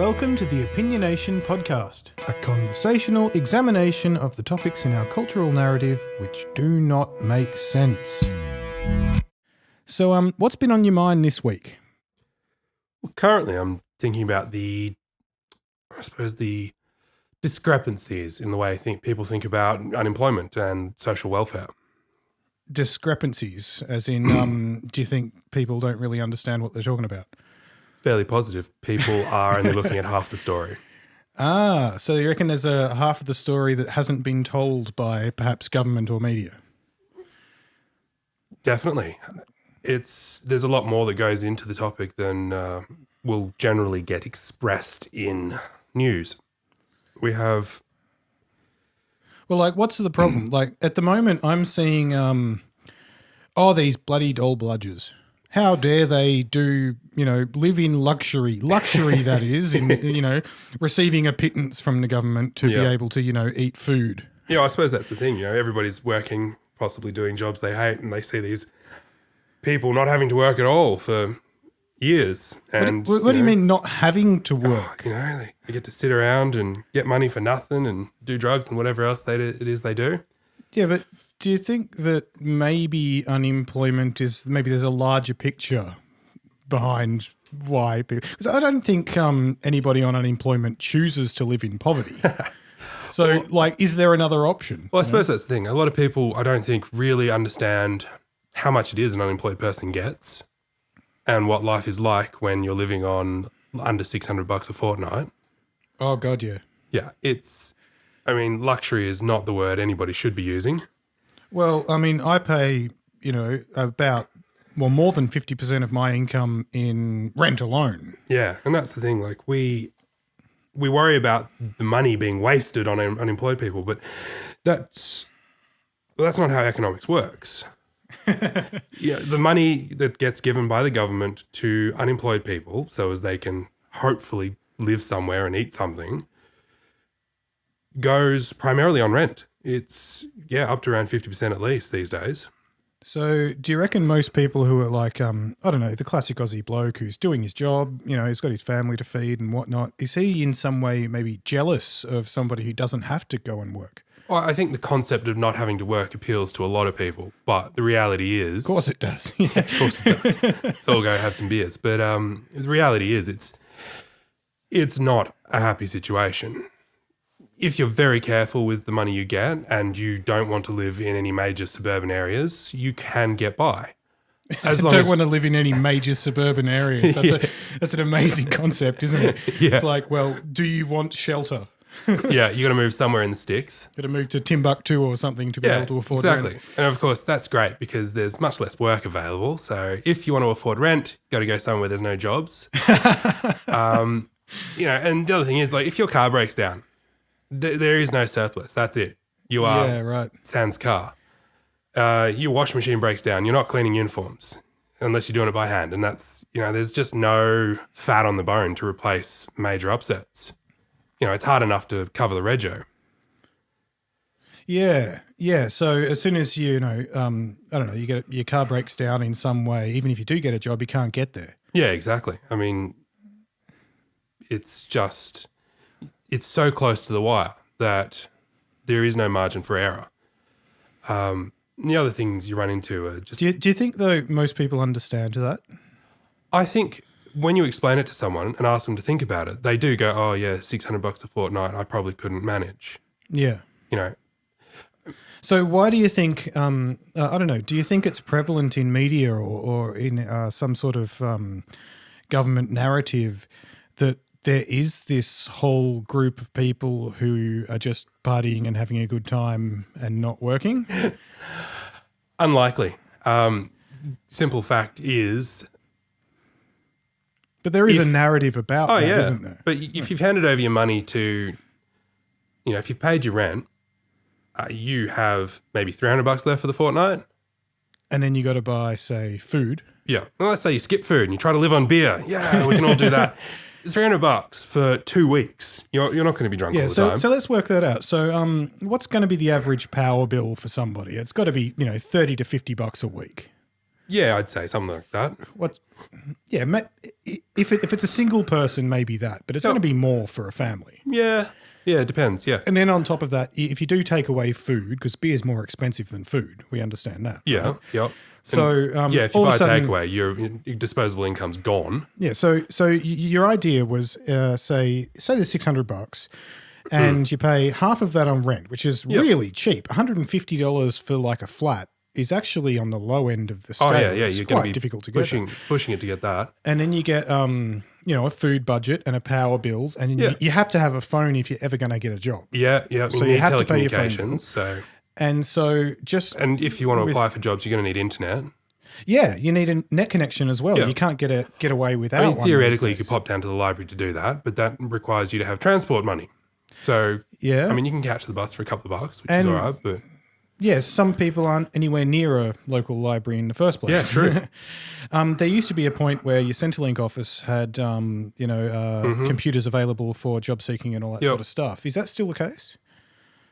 Welcome to the OpinioNation podcast, a conversational examination of the topics in our cultural narrative which do not make sense. So, what's been on your mind this week? Well, currently, I'm thinking about the discrepancies in the way people think about unemployment and social welfare. Discrepancies, as in, do you think people don't really understand what they're talking about? Fairly positive. People are only looking at half the story. Ah, so you reckon there's a half of the story that hasn't been told by perhaps government or media? Definitely. There's a lot more that goes into the topic than will generally get expressed in news. We have... Well, what's the problem? At the moment, I'm seeing, these bloody doll bludgers. How dare they live in luxury, that is, in, receiving a pittance from the government to be able to, eat food. Yeah, I suppose that's the thing. Everybody's working, possibly doing jobs they hate, and they see these people not having to work at all for years. And what do you mean not having to work? They get to sit around and get money for nothing and do drugs and whatever else it is they do. Yeah, but do you think that maybe unemployment maybe there's a larger picture behind why people... Because I don't think anybody on unemployment chooses to live in poverty. So, is there another option? Well, I suppose that's the thing. A lot of people, I don't think, really understand how much it is an unemployed person gets and what life is like when you're living on under $600 a fortnight. Oh, God, yeah. Yeah, luxury is not the word anybody should be using. Well, I pay, about more than 50% of my income in rent alone. Yeah, and that's the thing. We worry about the money being wasted on unemployed people, but that's not how economics works. The money that gets given by the government to unemployed people, so as they can hopefully live somewhere and eat something, goes primarily on rent. It's, up to around 50% at least these days. So do you reckon most people who are the classic Aussie bloke who's doing his job, he's got his family to feed and whatnot, is he in some way maybe jealous of somebody who doesn't have to go and work? Well, I think the concept of not having to work appeals to a lot of people, but the reality is... Of course it does. Yeah, of course it does. Let's all go have some beers. But the reality is it's not a happy situation. If you're very careful with the money you get and you don't want to live in any major suburban areas, you can get by. Want to live in any major suburban areas. That's an amazing concept, isn't it? Yeah. It's do you want shelter? Yeah, you got to move somewhere in the sticks. Got to move to Timbuktu or something to be able to afford exactly. rent. And of course, that's great because there's much less work available. So if you want to afford rent, got to go somewhere where there's no jobs. And the other thing is, if your car breaks down, there is no surplus. That's it. You are sans car. Your washing machine breaks down. You're not cleaning uniforms unless you're doing it by hand. And that's, there's just no fat on the bone to replace major upsets. It's hard enough to cover the rego. Yeah. Yeah. So as soon as you get your car breaks down in some way, even if you do get a job, you can't get there. Yeah, exactly. It's so close to the wire that there is no margin for error. The other things you run into are just... Do you think, though, most people understand that? I think when you explain it to someone and ask them to think about it, they do go, oh, yeah, $600 a fortnight, I probably couldn't manage. Yeah. So why do you think, do you think it's prevalent in media or in some sort of government narrative that there is this whole group of people who are just partying and having a good time and not working? Unlikely. Simple fact is... But there is a narrative about that, isn't there? But if you've handed over your money to, if you've paid your rent, you have maybe $300 left for the fortnight. And then you got to buy, say, food. Yeah. Well, let's say you skip food and you try to live on beer. Yeah, we can all do that. $300 for 2 weeks. You're not going to be drunk all the time. So let's work that out. So what's going to be the average power bill for somebody? It's got to be, $30 to $50 a week. Yeah, I'd say something like that. What? Yeah, if it's a single person, maybe that, but it's going to be more for a family. Yeah, it depends. Yeah, And then on top of that, if you do take away food, because beer is more expensive than food, we understand that. yeah, right? yep. So If you all buy of a a sudden, takeaway, your disposable income's gone. yeah. So your idea was say there's $600, and you pay half of that on rent, which is really cheap. $150 for like a flat is actually on the low end of the scale. Oh yeah, It's you're going quite to be difficult to get. pushing it to get that. And then you get a food budget and a power bills, and you have to have a phone if you're ever going to get a job. Yeah. So you you need have to pay your phone telecommunications. bill. So And if you want to apply for jobs, you're going to need internet. yeah, you need a net connection as well. Yeah. You can't get away without I mean, one. theoretically, you these could pop down to the library to do that, but that requires you to have transport money. So Yeah. I mean, you can catch the bus for a couple of bucks, which is all right. But Yes, some people aren't anywhere near a local library in the first place. yeah, true. There used to be a point where your Centrelink office had, computers available for job seeking and all that Yep. sort of stuff. Is that still the case?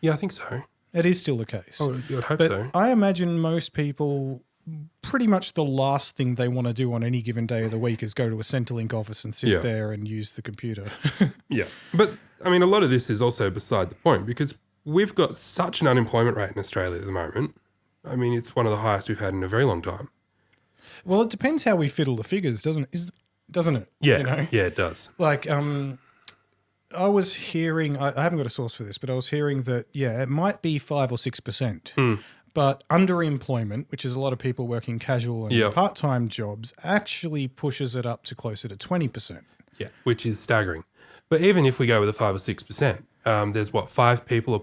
Yeah, I think so. It is still the case. Oh, you would hope But so. I imagine most people, pretty much the last thing they want to do on any given day of the week is go to a Centrelink office and sit Yeah. there and use the computer. Yeah. But I mean, a lot of this is also beside the point because we've got such an unemployment rate in Australia at the moment. I mean, it's one of the highest we've had in a very long time. Well, it depends how we fiddle the figures, doesn't it? Yeah. You know? Yeah, it does. Like, I was hearing, I haven't got a source for this, but I was hearing that, it might be 5 or 6%, but underemployment, which is a lot of people working casual and Yep. part-time jobs, actually pushes it up to closer to 20%. Yeah, which is staggering. But even if we go with a 5 or 6%, there's 5 people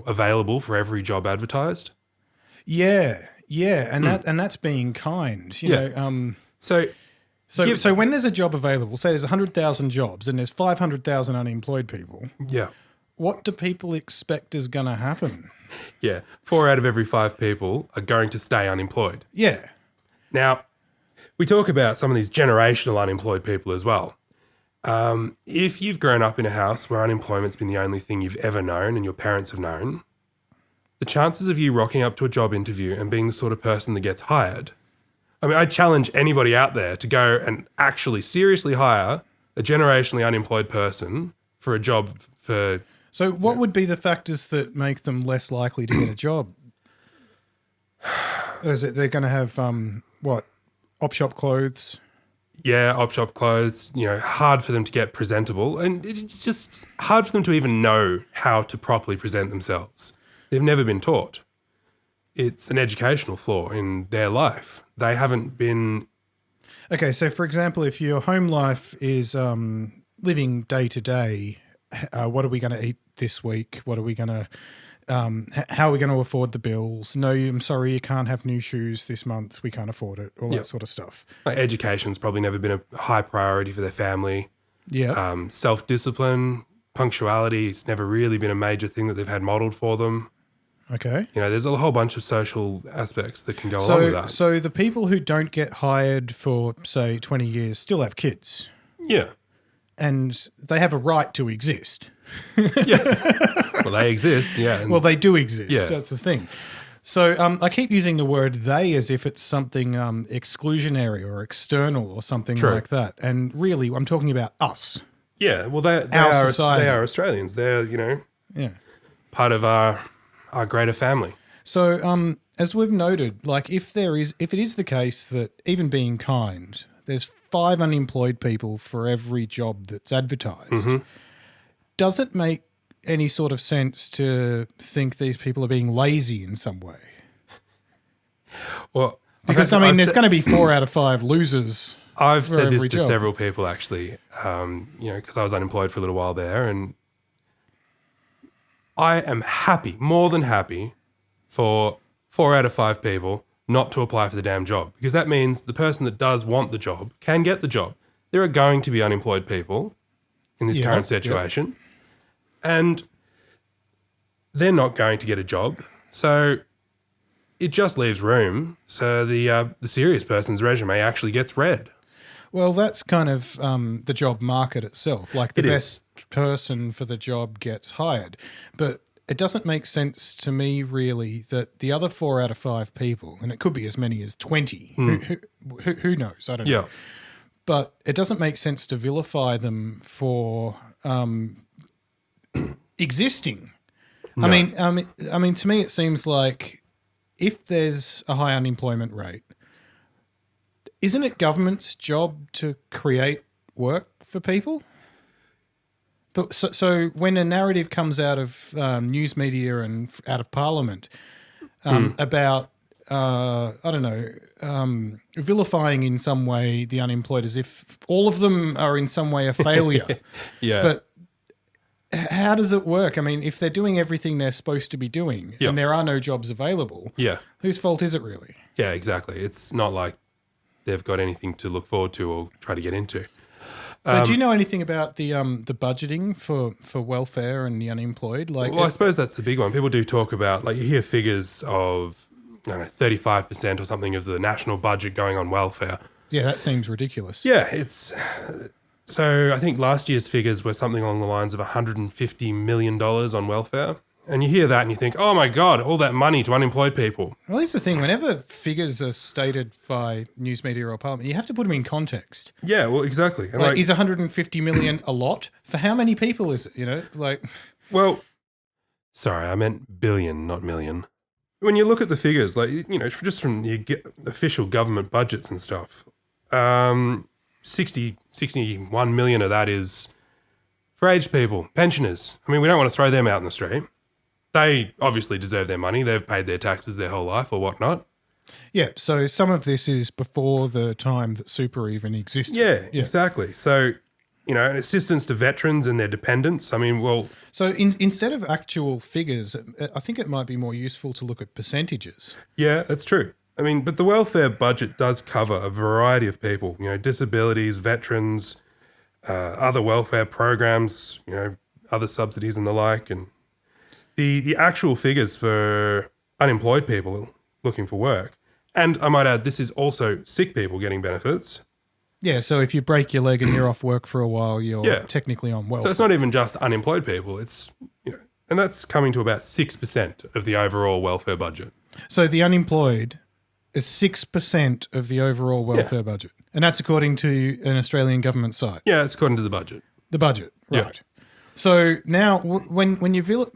available for every job advertised. Yeah, and that's being kind. You know, So so when there's a job available, say there's 100,000 jobs and there's 500,000 unemployed people, yeah, what do people expect is going to happen? 4 out of every 5 people are going to stay unemployed. Yeah. Now, we talk about some of these generational unemployed people as well. If you've grown up in a house where unemployment's been the only thing you've ever known and your parents have known, the chances of you rocking up to a job interview and being the sort of person that gets hired, I mean, I challenge anybody out there to go and actually seriously hire a generationally unemployed person for a job for... So what would be the factors that make them less likely to get a job? Is it they're going to have, op shop clothes? Yeah, op shop clothes, hard for them to get presentable. And it's just hard for them to even know how to properly present themselves. They've never been taught. It's an educational flaw in their life. They haven't been... Okay, so for example, if your home life is living day to day, what are we going to eat this week? What are we going to... how are we going to afford the bills? No, I'm sorry, you can't have new shoes this month. We can't afford it. All that sort of stuff. Like education's probably never been a high priority for their family. Yeah. Self-discipline, punctuality, it's never really been a major thing that they've had modelled for them. Okay. There's a whole bunch of social aspects that can go along with that. So the people who don't get hired for, say, 20 years still have kids. Yeah. And they have a right to exist. Well, they exist, yeah. And Well, they do exist. Yeah. That's the thing. So I keep using the word they as if it's something exclusionary or external or something True. like that. And really, I'm talking about us. yeah, well, they Our are society. they are Australians. They're, Yeah. part of our greater family. So as we've noted, like if it is the case that even being kind, there's 5 unemployed people for every job that's advertised, does it make any sort of sense to think these people are being lazy in some way? Well, Because, there's going to be 4 out of 5 losers. I've for said this every to job. several people actually, because I was unemployed for a little while there, and I am happy, more than happy, for 4 out of 5 people not to apply for the damn job, because that means the person that does want the job can get the job. There are going to be unemployed people in this current situation, and they're not going to get a job. So it just leaves room so the serious person's resume actually gets read. Well, that's kind of the job market itself. Like the It is. best person for the job gets hired. But it doesn't make sense to me really that the other 4 out of 5 people, and it could be as many as 20, who knows? I don't know. Yeah. But it doesn't make sense to vilify them for existing. No. I mean, to me, it seems like if there's a high unemployment rate, isn't it government's job to create work for people? But so when a narrative comes out of news media and out of Parliament about I don't know, vilifying in some way the unemployed as if all of them are in some way a failure. Yeah. But how does it work? I mean, if they're doing everything they're supposed to be doing and there are no jobs available, Yeah. whose fault is it really? Yeah, exactly. It's not like they've got anything to look forward to or try to get into. So do you know anything about the budgeting for welfare and the unemployed? Like, Well, I suppose that's the big one. People do talk about, like, you hear figures of, I don't know, 35% or something of the national budget going on welfare. yeah, that seems ridiculous. Yeah, it's... So I think last year's figures were something along the lines of $150 million on welfare. And you hear that and you think, oh my God, all that money to unemployed people. Well, here's the thing. Whenever figures are stated by news media or Parliament, you have to put them in context. Yeah, well, exactly. And Like, is 150 million a lot? For how many people is it? You know, like... Well, sorry, I meant billion, not million. When you look at the figures, like, you know, just from the official government budgets and stuff, 61 million of that is for aged people, pensioners. I mean, we don't want to throw them out in the street. They obviously deserve their money. They've paid their taxes their whole life or whatnot. Yeah, so some of this is before the time that super even existed. Yeah, exactly. So, you know, assistance to veterans and their dependents. I mean, well... So instead of actual figures, I think it might be more useful to look at percentages. Yeah, that's true. I mean, but the welfare budget does cover a variety of people, you know, disabilities, veterans, other welfare programs, you know, other subsidies and the like. And the actual figures for unemployed people looking for work, and I might add, this is also sick people getting benefits. Yeah, so if you break your leg and you're off work for a while, you're technically on welfare. So it's not even just unemployed people. It's, you know, and that's coming to about 6% of the overall welfare budget. So the unemployed is 6% of the overall welfare budget. And that's according to an Australian government site. Yeah, it's according to the budget. The budget, right. So now when you...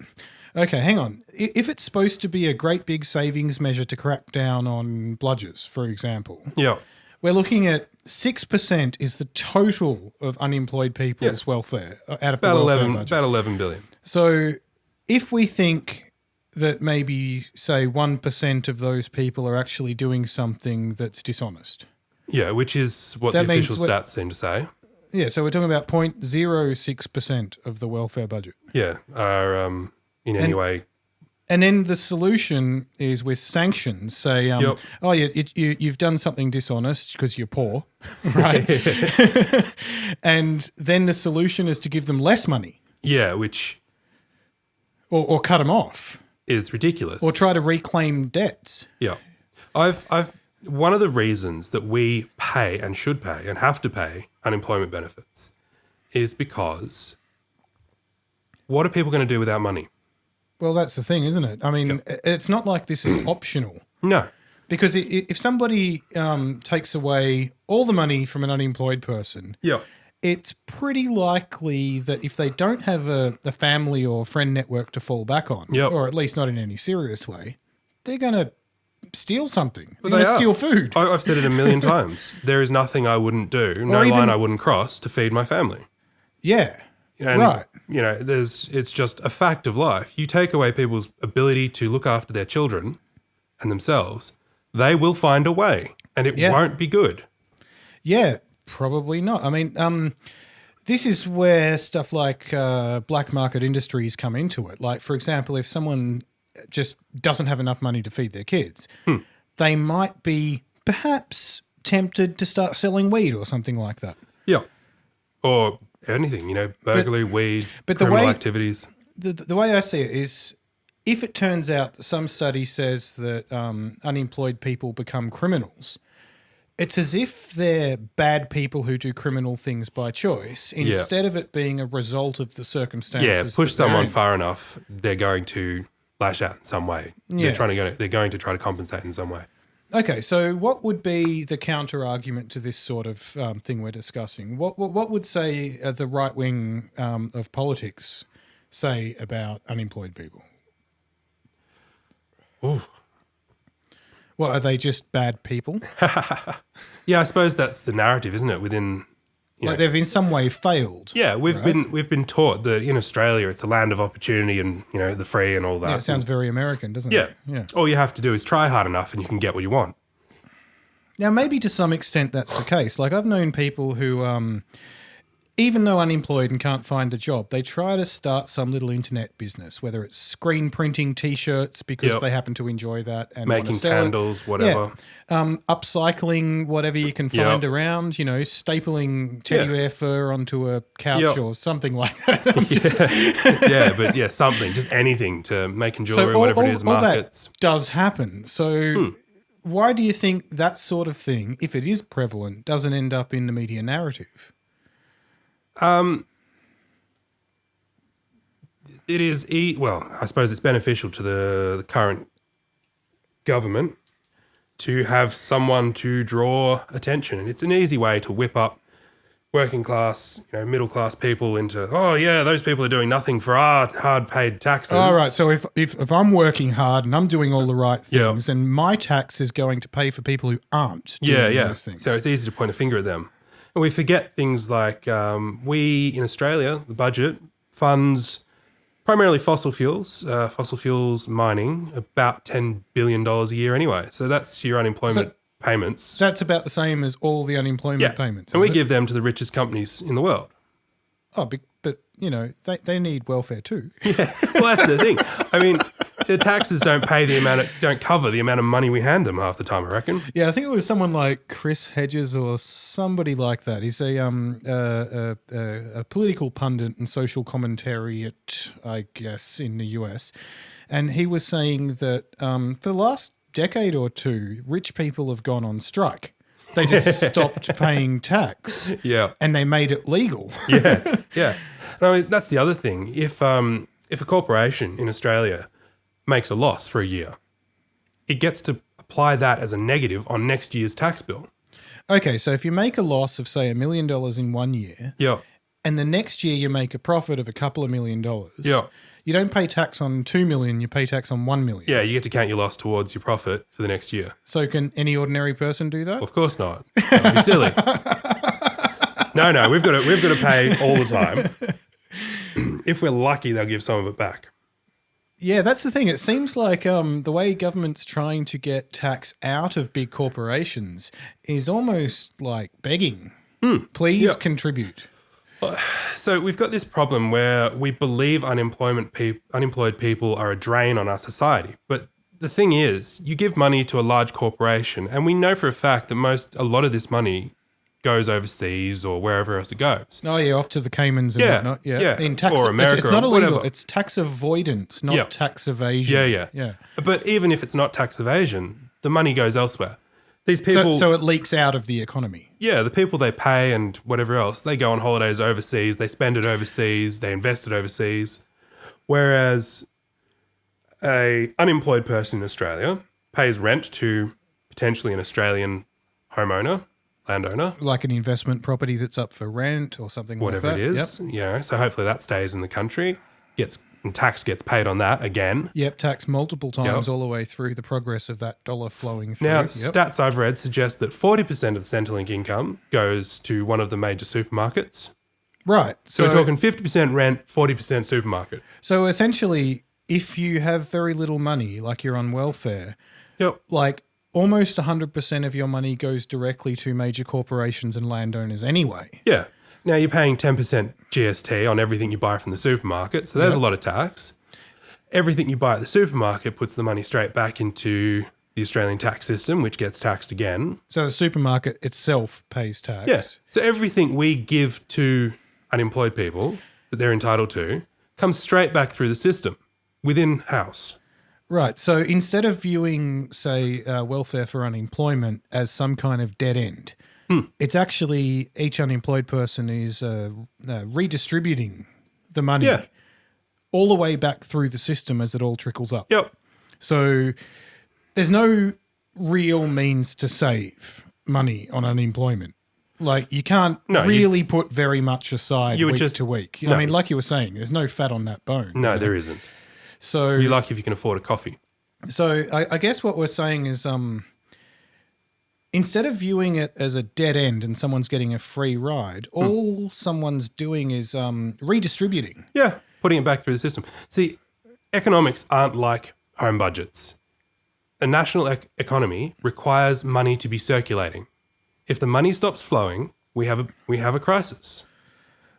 Okay, hang on. If it's supposed to be a great big savings measure to crack down on bludgers, for example, we're looking at 6% is the total of unemployed people's welfare out of the welfare budget. About 11 billion. So if we think that maybe, say, 1% of those people are actually doing something that's dishonest. Yeah, which is what the official stats seem to say. Yeah, so we're talking about 0.06% of the welfare budget. Yeah, are in any way. And then the solution is with sanctions. Say, oh, you've done something dishonest because you're poor, right? And then the solution is to give them less money. Yeah, which... Or cut them off. Is ridiculous. Or try to reclaim debts. Yeah. One of the reasons that we pay and should pay and have to pay unemployment benefits is because what are people going to do without money? Well, that's the thing, isn't it? I mean, it's not like this is optional. No. Because if somebody takes away all the money from an unemployed person, it's pretty likely that if they don't have a family or friend network to fall back on, or at least not in any serious way, they're going to steal something. They're going to steal food. I've said it a million times. There is nothing I wouldn't do, no line I wouldn't cross to feed my family. Yeah. And, right. you know, it's just a fact of life. You take away people's ability to look after their children and themselves, they will find a way, and it won't be good. Yeah, probably not. I mean, this is where stuff like black market industries come into it. Like, for example, if someone just doesn't have enough money to feed their kids, they might be perhaps tempted to start selling weed or something like that. Yeah. Or anything, you know, burglary, weed, criminal activities. The way I see it is, if it turns out that some study says that unemployed people become criminals, It's as if they're bad people who do criminal things by choice instead of it being a result of the circumstances. Yeah, push that they're someone in. far enough, they're going to lash out in some way. Yeah. They're going to try to compensate in some way. Okay, so what would be the counter argument to this sort of thing we're discussing? What would say the right wing of politics say about unemployed people? Ooh. What, are they just bad people? Yeah, I suppose that's the narrative, isn't it? Within Like they've in some way failed. yeah, we've been taught that in Australia it's a land of opportunity and the free and all that. Yeah, it sounds very American, doesn't Yeah. it? Yeah. All you have to do is try hard enough and you can get what you want. Now, maybe to some extent that's the case. Like I've known people who, even though unemployed and can't find a job, they try to start some little internet business, whether it's screen printing T-shirts because they happen to enjoy that and want to Making sell candles, whatever. Yeah. Upcycling whatever you can find around, stapling teddy bear fur onto a couch or something like that. Something, just anything to making jewelry, whatever it is, all markets. that does happen. So why do you think that sort of thing, if it is prevalent, doesn't end up in the media narrative? It is, I suppose it's beneficial to the current government to have someone to draw attention. And it's an easy way to whip up working class, middle class people into, those people are doing nothing for our hard paid taxes. All right. So if I'm working hard and I'm doing all the right things and my tax is going to pay for people who aren't doing those things. So it's easy to point a finger at them. And we forget things like we in Australia, the budget funds primarily fossil fuels mining, about $10 billion a year anyway. So that's your unemployment payments. That's about the same as all the unemployment payments. And we give them to the richest companies in the world. Oh, but they need welfare too. Yeah, well, that's the thing. I mean, the taxes don't cover the amount of money we hand them half the time, I reckon. Yeah, I think it was someone like Chris Hedges or somebody like that. He's a political pundit and social commentariat, I guess, in the US. And he was saying that for the last decade or two, rich people have gone on strike. They just stopped paying tax. Yeah. And they made it legal. Yeah. And I mean, that's the other thing. If a corporation in Australia makes a loss for a year, it gets to apply that as a negative on next year's tax bill. Okay, so if you make a loss of, say, $1 million in 1 year, and the next year you make a profit of a couple of $1 million, you don't pay tax on $2 million, you pay tax on $1 million. Yeah, you get to count your loss towards your profit for the next year. So can any ordinary person do that? Well, of course not. That would be silly. No, we've got to pay all the time. If we're lucky, they'll give some of it back. Yeah, that's the thing. It seems like the way government's trying to get tax out of big corporations is almost like begging. Please contribute. So we've got this problem where we believe unemployed people are a drain on our society. But the thing is, you give money to a large corporation, and we know for a fact that a lot of this money goes overseas or wherever else it goes. Oh, yeah, off to the Caymans and whatnot. Yeah. In tax, or America, it's not illegal. whatever. It's tax avoidance, not tax evasion. Yeah. But even if it's not tax evasion, the money goes elsewhere. These people, so it leaks out of the economy. Yeah, the people they pay and whatever else, they go on holidays overseas, they spend it overseas, they invest it overseas. Whereas a unemployed person in Australia pays rent to potentially an Australian landowner. Like an investment property that's up for rent or something whatever like that. Whatever it is. So hopefully that stays in the country, and tax gets paid on that again. Yep, tax multiple times all the way through the progress of that dollar flowing through. Now, stats I've read suggest that 40% of the Centrelink income goes to one of the major supermarkets. Right. So we're talking 50% rent, 40% supermarket. So essentially, if you have very little money, like you're on welfare, like almost 100% of your money goes directly to major corporations and landowners anyway. Yeah. Now you're paying 10% GST on everything you buy from the supermarket, so there's a lot of tax. Everything you buy at the supermarket puts the money straight back into the Australian tax system, which gets taxed again. So the supermarket itself pays tax. Yeah. So everything we give to unemployed people that they're entitled to comes straight back through the system within house. Right. So instead of viewing, say, welfare for unemployment as some kind of dead end, it's actually each unemployed person is redistributing the money Yeah. all the way back through the system as it all trickles up. Yep. So there's no real means to save money on unemployment. Like you can't really put very much aside week to week. I mean, like you were saying, there's no fat on that bone. No, there isn't. So you're lucky if you can afford a coffee. So I guess what we're saying is instead of viewing it as a dead end and someone's getting a free ride, all someone's doing is redistributing. Yeah, putting it back through the system. See, economics aren't like home budgets. A national economy requires money to be circulating. If the money stops flowing, we have a crisis.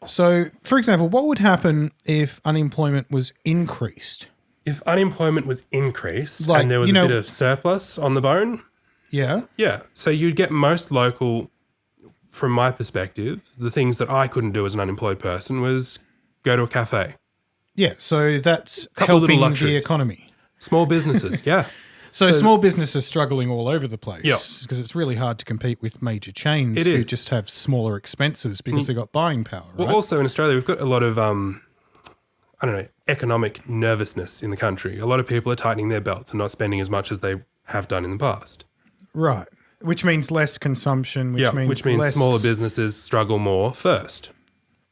So, for example, what would happen if unemployment was increased? If unemployment was increased and there was a bit of surplus on the bone, yeah. So you'd get most local, from my perspective, the things that I couldn't do as an unemployed person was go to a cafe. Yeah, so that's helping the economy. Small businesses, yeah. So small businesses struggling all over the place because it's really hard to compete with major chains who just have smaller expenses because they've got buying power, right? Well, also in Australia, we've got a lot of, economic nervousness in the country. A lot of people are tightening their belts and not spending as much as they have done in the past. Right. Which means less consumption, which means less... smaller businesses struggle more first.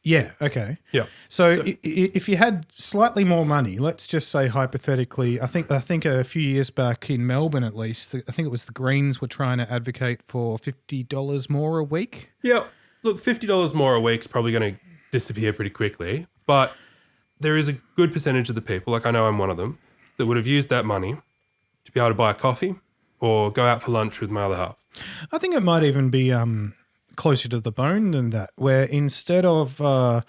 Yeah, okay. Yeah. So if you had slightly more money, let's just say hypothetically, I think a few years back in Melbourne at least, I think it was the Greens were trying to advocate for $50 more a week. Yeah. Look, $50 more a week is probably going to disappear pretty quickly, but there is a good percentage of the people, like I know I'm one of them, that would have used that money to be able to buy a coffee or go out for lunch with my other half. I think it might even be closer to the bone than that, where instead of, I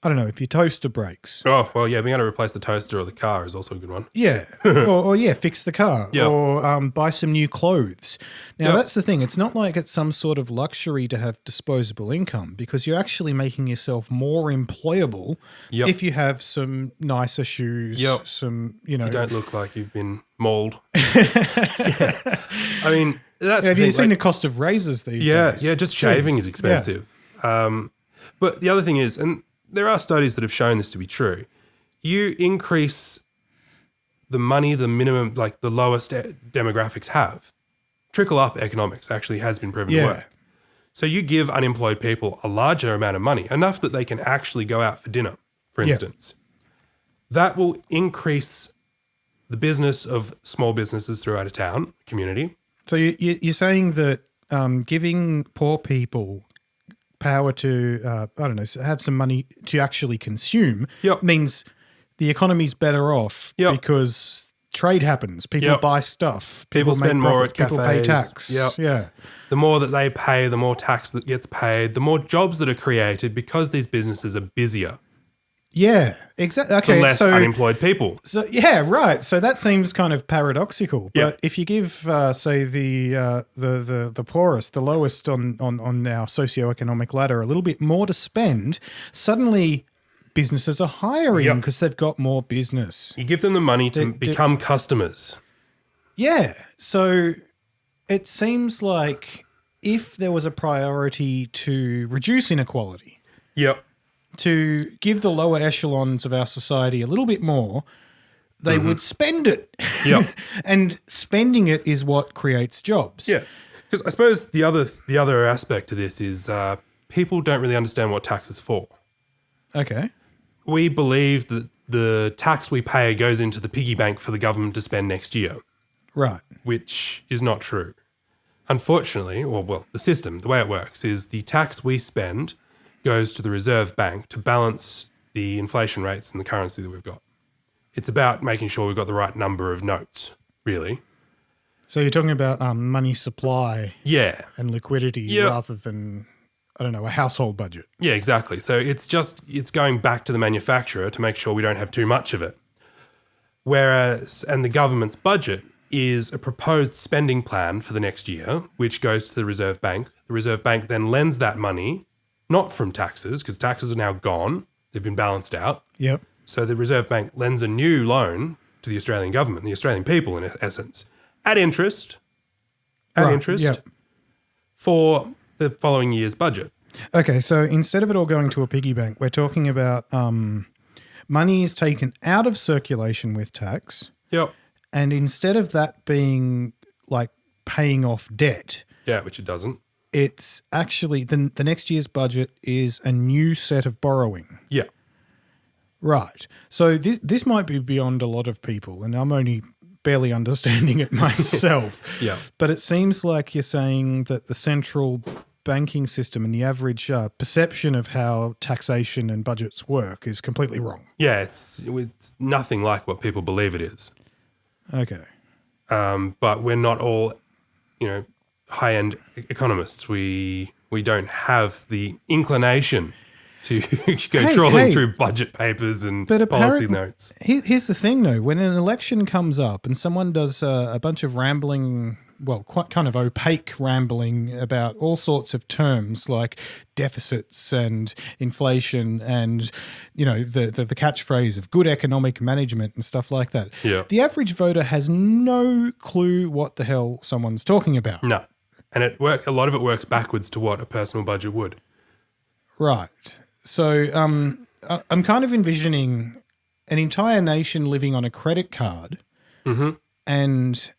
don't know, if your toaster breaks. Oh, well, yeah, being able to replace the toaster or the car is also a good one. Yeah. or fix the car. Yep. Or buy some new clothes. Now, that's the thing. It's not like it's some sort of luxury to have disposable income because you're actually making yourself more employable if you have some nicer shoes, some, You don't look like you've been mauled. I mean... Have you seen the cost of razors these days? Yeah, just shaving is expensive. Yeah. But the other thing is, and there are studies that have shown this to be true, you increase the money the minimum, like the lowest demographics have. Trickle-up economics actually has been proven to work. So you give unemployed people a larger amount of money, enough that they can actually go out for dinner, for instance. That will increase the business of small businesses throughout a town, community. So you're saying that giving poor people power to, have some money to actually consume means the economy's better off because trade happens. People buy stuff. People spend more at cafes. People pay tax. Yeah. The more that they pay, the more tax that gets paid, the more jobs that are created because these businesses are busier. Yeah, exactly. Okay, the less unemployed people. So right. So that seems kind of paradoxical. But if you give, say, the poorest, the lowest on our socioeconomic ladder, a little bit more to spend, suddenly businesses are hiring because they've got more business. You give them the money to become customers. Yeah. So it seems like if there was a priority to reduce inequality. Yep. To give the lower echelons of our society a little bit more, they would spend it. Yep. And spending it is what creates jobs. Yeah. Because I suppose the other aspect to this is people don't really understand what tax is for. Okay. We believe that the tax we pay goes into the piggy bank for the government to spend next year. Right. Which is not true. Unfortunately, the system, the way it works is the tax we spend goes to the Reserve Bank to balance the inflation rates and the currency that we've got. It's about making sure we've got the right number of notes, really. So you're talking about money supply and liquidity rather than, a household budget. Yeah, exactly. So it's going back to the manufacturer to make sure we don't have too much of it. And the government's budget is a proposed spending plan for the next year, which goes to the Reserve Bank. The Reserve Bank then lends that money not from taxes, because taxes are now gone. They've been balanced out. Yep. So the Reserve Bank lends a new loan to the Australian government, the Australian people in essence, at interest, Yep. for the following year's budget. Okay, so instead of it all going to a piggy bank, we're talking about money is taken out of circulation with tax, Yep. and instead of that being like paying off debt, Yeah, which it doesn't. it's actually the next year's budget is a new set of borrowing. Yeah. Right. So this might be beyond a lot of people, and I'm only barely understanding it myself. Yeah. But it seems like you're saying that the central banking system and the average perception of how taxation and budgets work is completely wrong. Yeah, it's nothing like what people believe it is. Okay. But we're not all, high-end economists. We don't have the inclination to go trawling through budget papers and policy notes. Here's the thing, though. When an election comes up and someone does a bunch of rambling, well, quite kind of opaque rambling about all sorts of terms like deficits and inflation and, the catchphrase of good economic management and stuff like that. Yeah. The average voter has no clue what the hell someone's talking about. No. And a lot of it works backwards to what a personal budget would. Right. So I'm kind of envisioning an entire nation living on a credit card, and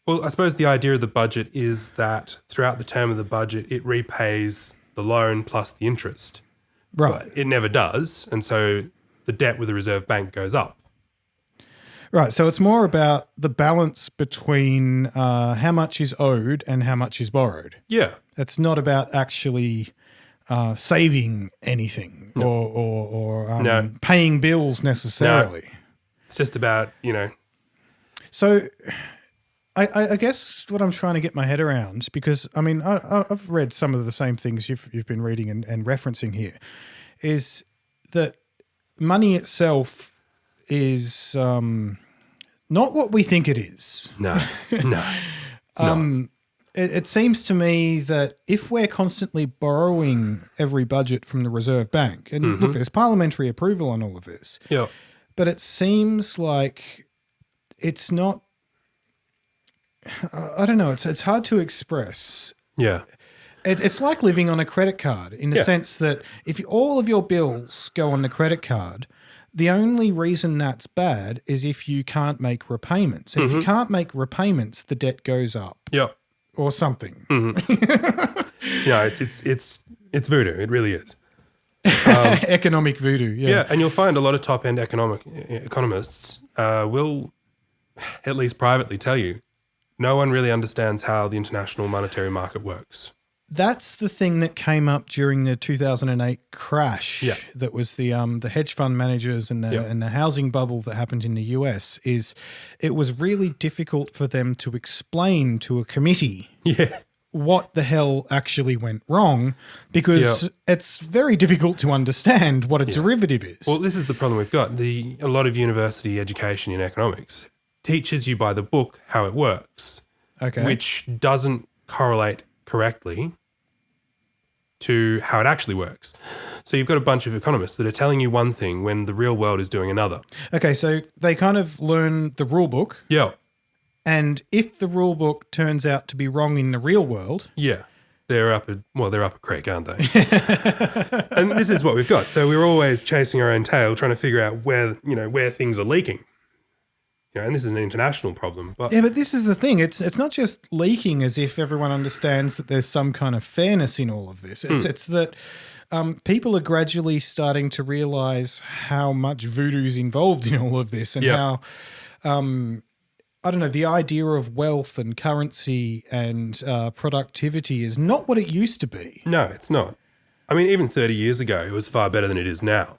well, I suppose the idea of the budget is that throughout the term of the budget, it repays the loan plus the interest. right, But it never does, and so the debt with the Reserve Bank goes up. right. So it's more about the balance between how much is owed and how much is borrowed. Yeah. It's not about actually saving anything or No. paying bills necessarily. It's just about, So I guess what I'm trying to get my head around, because I mean I've read some of the same things you've been reading and referencing here, is that money itself is not what we think it is. no, it's not. It seems to me that if we're constantly borrowing every budget from the Reserve Bank, and look, there's parliamentary approval on all of this, Yeah. but it seems like it's not. I don't know. It's hard to express. Yeah. It's like living on a credit card in the sense that if all of your bills go on the credit card, the only reason that's bad is if you can't make repayments. And if you can't make repayments, the debt goes up Yeah. or something. Yeah, it's voodoo. It really is. Economic voodoo. Yeah. Yeah, and you'll find a lot of top-end economists will, at least privately, tell you no one really understands how the international monetary market works. That's the thing that came up during the 2008 crash. Yeah. That was the hedge fund managers and the housing bubble that happened in the US. Is it was really difficult for them to explain to a committee what the hell actually went wrong, because it's very difficult to understand what a derivative is. Well, this is the problem we've got. A lot of university education in economics teaches you by the book how it works, which doesn't correlate correctly to how it actually works. So you've got a bunch of economists that are telling you one thing when the real world is doing another. Okay, so they kind of learn the rule book. Yeah. And if the rule book turns out to be wrong in the real world, Yeah. They're up a creek, aren't they? And this is what we've got. So we're always chasing our own tail, trying to figure out where things are leaking. And this is an international problem. But yeah, but this is the thing. It's not just leaking as if everyone understands that there's some kind of fairness in all of this. It's that people are gradually starting to realize how much voodoo's involved in all of this, and how I don't know, the idea of wealth and currency and productivity is not what it used to be. No, it's not. I mean, even 30 years ago, it was far better than it is now.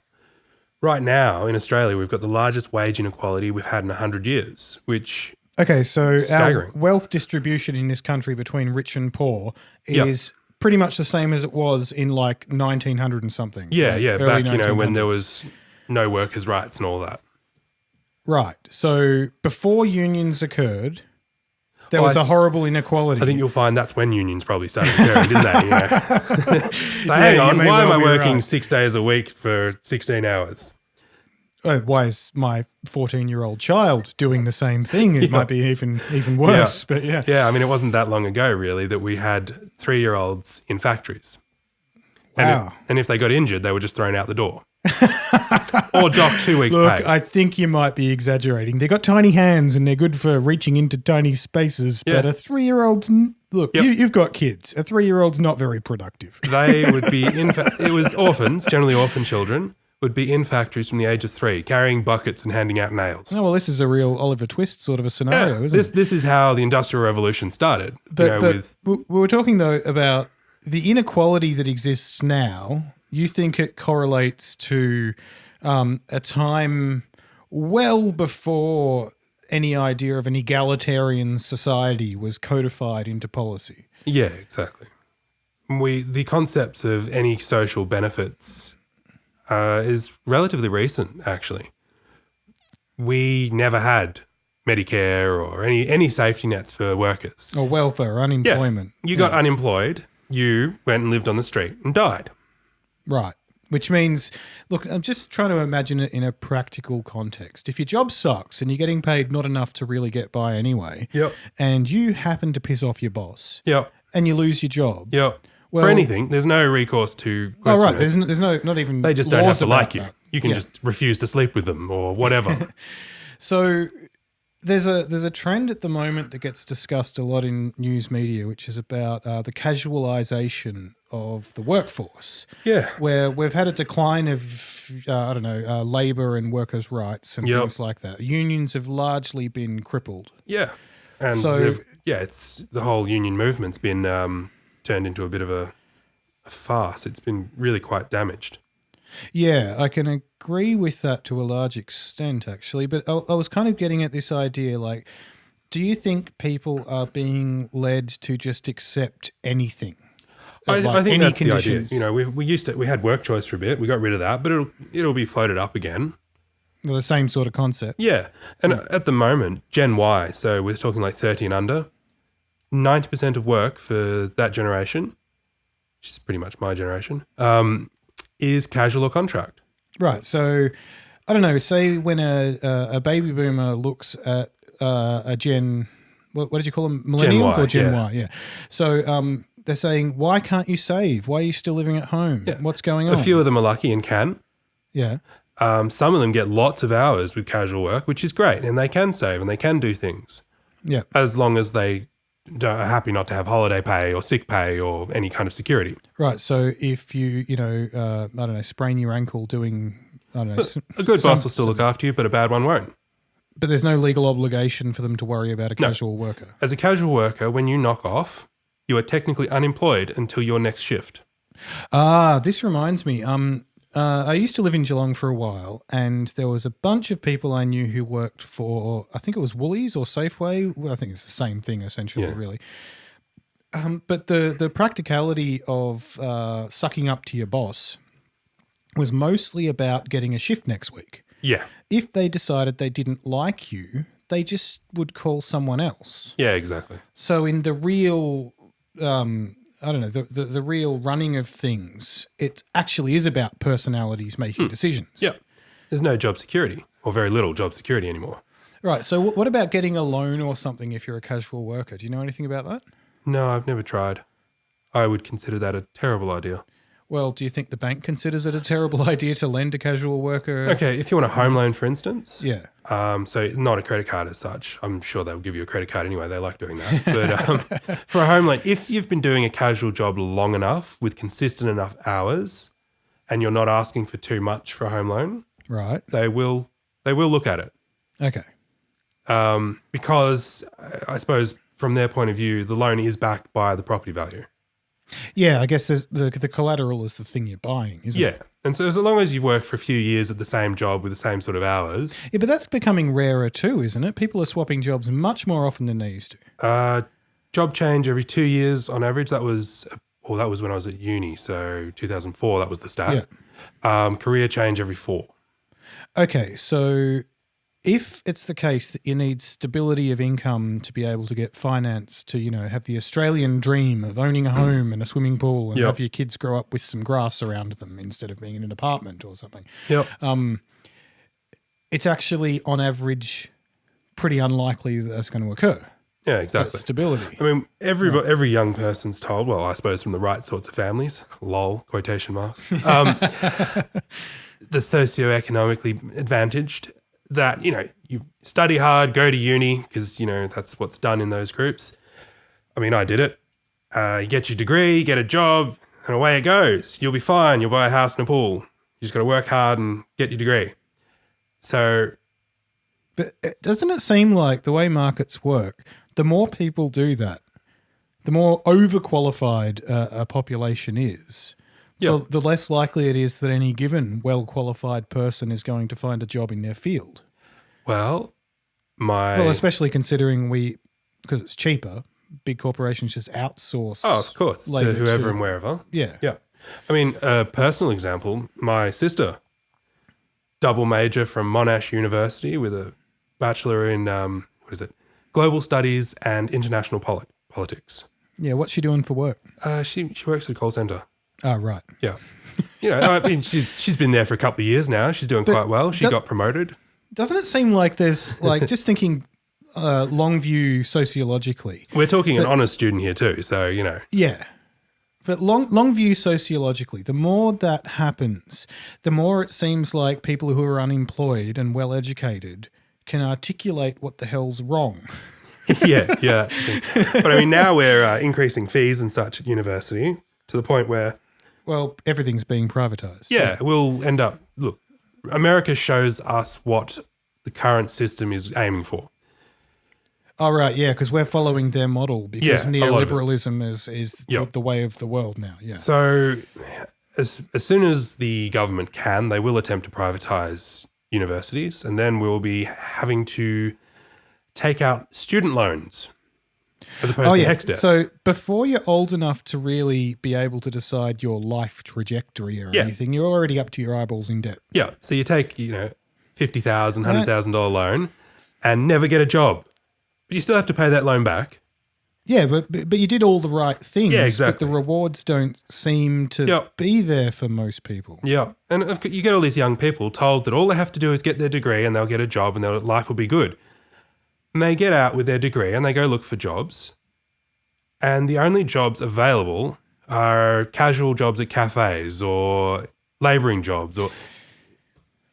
Right now, in Australia, we've got the largest wage inequality we've had in 100 years, which Okay, so staggering. our wealth distribution in this country between rich and poor is pretty much the same as it was in like 1900 and something. Yeah, like back, early when there 1900s. was no workers' rights and all that. Right. So before unions occurred, there was a horrible inequality. I think you'll find that's when unions probably started occurring, didn't they? So hang on, you may why am well I be working right. 6 days a week for 16 hours? Why is my 14-year-old child doing the same thing? It might be even worse. But yeah. Yeah, I mean, it wasn't that long ago, really, that we had 3-year-olds in factories. Wow. And if they got injured, they were just thrown out the door. Or docked 2 weeks' Look, pay. I think you might be exaggerating. They got tiny hands and they're good for reaching into tiny spaces. Yeah. But a 3-year-old's look, you've got kids. A 3-year-old's not very productive. They would be it was orphans, generally orphan children, would be in factories from the age of 3, carrying buckets and handing out nails. Oh, well, this is a real Oliver Twist sort of a scenario, isn't it? This is how the Industrial Revolution started. But we were talking, though, about the inequality that exists now. You think it correlates to a time well before any idea of an egalitarian society was codified into policy. Yeah, exactly. The concepts of any social benefits is relatively recent, actually. We never had Medicare or any safety nets for workers. Or welfare, unemployment. Yeah. You got unemployed, you went and lived on the street and died. Right. Which means, look, I'm just trying to imagine it in a practical context. If your job sucks and you're getting paid not enough to really get by anyway, and you happen to piss off your boss, and you lose your job, for anything, there's no recourse to question right. it. There's no, not even They just don't have laws to about like you. that. You can just refuse to sleep with them or whatever. So there's a trend at the moment that gets discussed a lot in news media, which is about the casualisation of the workforce. Yeah. Where we've had a decline of, labour and workers' rights and things like that. Unions have largely been crippled. Yeah. And it's the whole union movement's been turned into a bit of a farce. It's been really quite damaged. Yeah, I can agree with that to a large extent, actually. But I was kind of getting at this idea, like, do you think people are being led to just accept anything? I think that's conditions? the idea. We had work choice for a bit. We got rid of that, but it'll be floated up again. The same sort of concept. Yeah. And at the moment, Gen Y, so we're talking like 30 and under, 90% of work for that generation, which is pretty much my generation, is casual or contract. Right. So, I don't know, say when a baby boomer looks at a Gen, what did you call them? Millennials or Gen Y? Yeah. So, they're saying, why can't you save? Why are you still living at home? Yeah. What's going on? A few of them are lucky and can. Yeah. Some of them get lots of hours with casual work, which is great, and they can save and they can do things. Yeah. As long as they are happy not to have holiday pay or sick pay or any kind of security. Right. So if you sprain your ankle doing, a good boss will still look after you, but a bad one won't. But there's no legal obligation for them to worry about a casual worker. As a casual worker, when you knock off, you are technically unemployed until your next shift. This reminds me. I used to live in Geelong for a while, and there was a bunch of people I knew who worked for, I think it was Woolies or Safeway. Well, I think it's the same thing essentially, really. But the practicality of sucking up to your boss was mostly about getting a shift next week. Yeah. If they decided they didn't like you, they just would call someone else. Yeah, exactly. So in the real... the real running of things, it actually is about personalities making decisions. Yeah. There's no job security or very little job security anymore. Right. So what about getting a loan or something if you're a casual worker? Do you know anything about that? No, I've never tried. I would consider that a terrible idea. Well, do you think the bank considers it a terrible idea to lend a casual worker? Okay, if you want a home loan, for instance. Yeah. So not a credit card as such. I'm sure they'll give you a credit card anyway. They like doing that. But for a home loan, if you've been doing a casual job long enough with consistent enough hours and you're not asking for too much for a home loan, right, they will look at it. Okay. Because I suppose from their point of view, the loan is backed by the property value. Yeah, I guess the collateral is the thing you're buying, isn't it? Yeah. And so as long as you've worked for a few years at the same job with the same sort of hours. Yeah, but that's becoming rarer too, isn't it? People are swapping jobs much more often than they used to. Job change every 2 years on average. That was when I was at uni. So 2004, that was the stat. Yeah. Career change every 4. Okay, so if it's the case that you need stability of income to be able to get finance to, have the Australian dream of owning a home and a swimming pool and have your kids grow up with some grass around them instead of being in an apartment or something. Yep. it's actually on average pretty unlikely that that's going to occur. Yeah, That exactly. stability. I mean, every young person's told, well, I suppose from the right sorts of families, lol, quotation marks, the socioeconomically advantaged, that, you study hard, go to uni, because, that's what's done in those groups. I mean, I did it. You get your degree, get a job, and away it goes. You'll be fine. You'll buy a house and a pool. You just got to work hard and get your degree. So, But doesn't it seem like the way markets work, the more people do that, the more overqualified a population is, the less likely it is that any given well-qualified person is going to find a job in their field. well, Especially considering because it's cheaper, big corporations just outsource. Oh, of course, to labour whoever and wherever. Yeah. Yeah. I mean, a personal example, my sister, double major from Monash University with a bachelor in, Global Studies and International Politics. Yeah, what's she doing for work? She works at a call centre. Oh, right. Yeah. I mean, she's been there for a couple of years now. She's doing quite well. She got promoted. Doesn't it seem like there's, just thinking long view sociologically. We're talking an honours student here too, so, Yeah. But long view sociologically, the more that happens, the more it seems like people who are unemployed and well educated can articulate what the hell's wrong. yeah. But I mean, now we're increasing fees and such at university to the point where, well, everything's being privatized. yeah, we'll end up, look, America shows us what the current system is aiming for. Oh, right, yeah, because we're following their model because Yeah, a lot of it. neoliberalism is the way of the world now, yeah. So as soon as the government can, they will attempt to privatize universities, and then we'll be having to take out student loans as opposed to HECS debts. So before you're old enough to really be able to decide your life trajectory or anything, you're already up to your eyeballs in debt. Yeah, so you take, $50,000, $100,000 loan and never get a job. But you still have to pay that loan back. Yeah, but you did all the right things. Yeah, exactly. But the rewards don't seem to be there for most people. Yeah, and you get all these young people told that all they have to do is get their degree and they'll get a job and their life will be good. And they get out with their degree and they go look for jobs. And the only jobs available are casual jobs at cafes or labouring jobs or...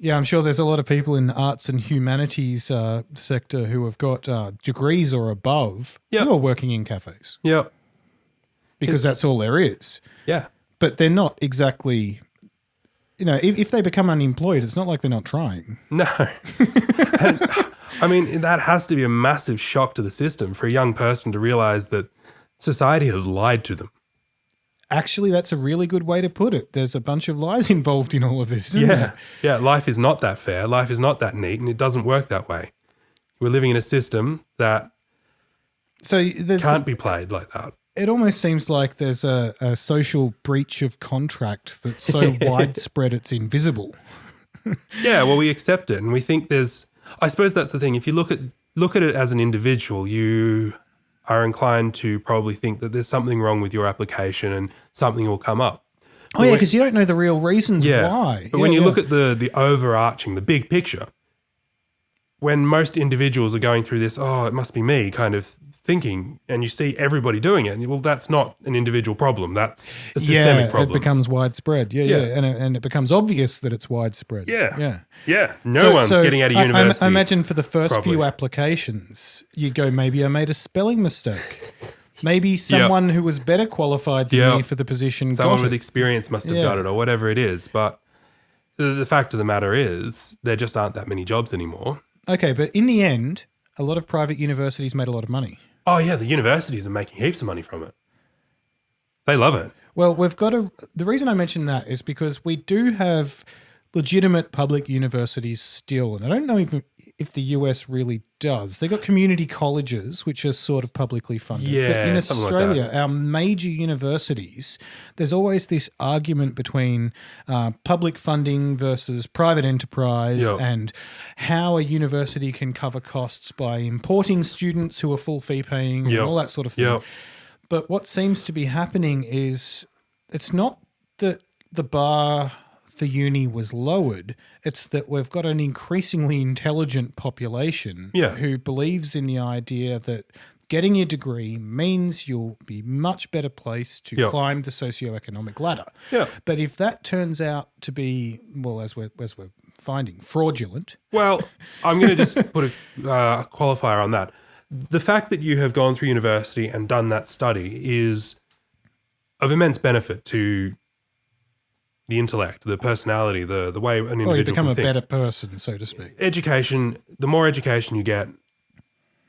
Yeah, I'm sure there's a lot of people in the arts and humanities sector who have got degrees or above who are working in cafes. Yeah. Because that's all there is. Yeah. But they're not exactly, if they become unemployed, it's not like they're not trying. No. I mean, that has to be a massive shock to the system for a young person to realise that society has lied to them. Actually, that's a really good way to put it. There's a bunch of lies involved in all of this, isn't there? Yeah, life is not that fair. Life is not that neat, and it doesn't work that way. We're living in a system that can't be played like that. It almost seems like there's a social breach of contract that's so widespread it's invisible. Yeah, well, we accept it, and we think I suppose that's the thing. If you look at it as an individual, you are inclined to probably think that there's something wrong with your application and something will come up. Oh, yeah, because you don't know the real reasons why. But when you look at the overarching, the big picture, when most individuals are going through this, oh, it must be me kind of thinking, and you see everybody doing it, and well, that's not an individual problem. That's a systemic problem. It becomes widespread. Yeah. And it becomes obvious that it's widespread. Yeah. No one's getting out of university. I imagine for the first properly. few applications, you'd go, maybe I made a spelling mistake. Maybe someone who was better qualified than me for the position someone got with it. experience must have got it, or whatever it is. But the fact of the matter is, there just aren't that many jobs anymore. Okay, but in the end, a lot of private universities made a lot of money. Oh, yeah, the universities are making heaps of money from it. They love it. Well, the reason I mention that is because we do have legitimate public universities still, and I don't know if the US really does. They've got community colleges, which are sort of publicly funded. Yeah, but in something Australia, like that. our major universities, there's always this argument between public funding versus private enterprise and how a university can cover costs by importing students who are full fee paying and all that sort of thing. But what seems to be happening is it's not that the bar for uni was lowered. It's that we've got an increasingly intelligent population who believes in the idea that getting your degree means you'll be much better placed to climb the socioeconomic ladder. Yeah. But if that turns out to be, well, as we're finding, fraudulent. Well, I'm going to just put a qualifier on that. The fact that you have gone through university and done that study is of immense benefit to the intellect, the personality, the way an individual you become can a think. better person, so to speak. Education, the more education you get,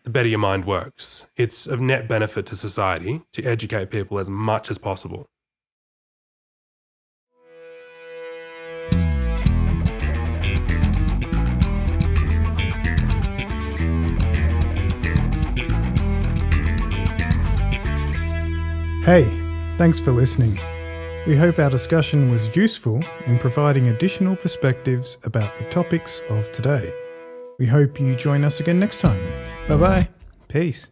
the better your mind works. It's of net benefit to society to educate people as much as possible. Hey, thanks for listening. We hope our discussion was useful in providing additional perspectives about the topics of today. We hope you join us again next time. Bye-bye. Peace.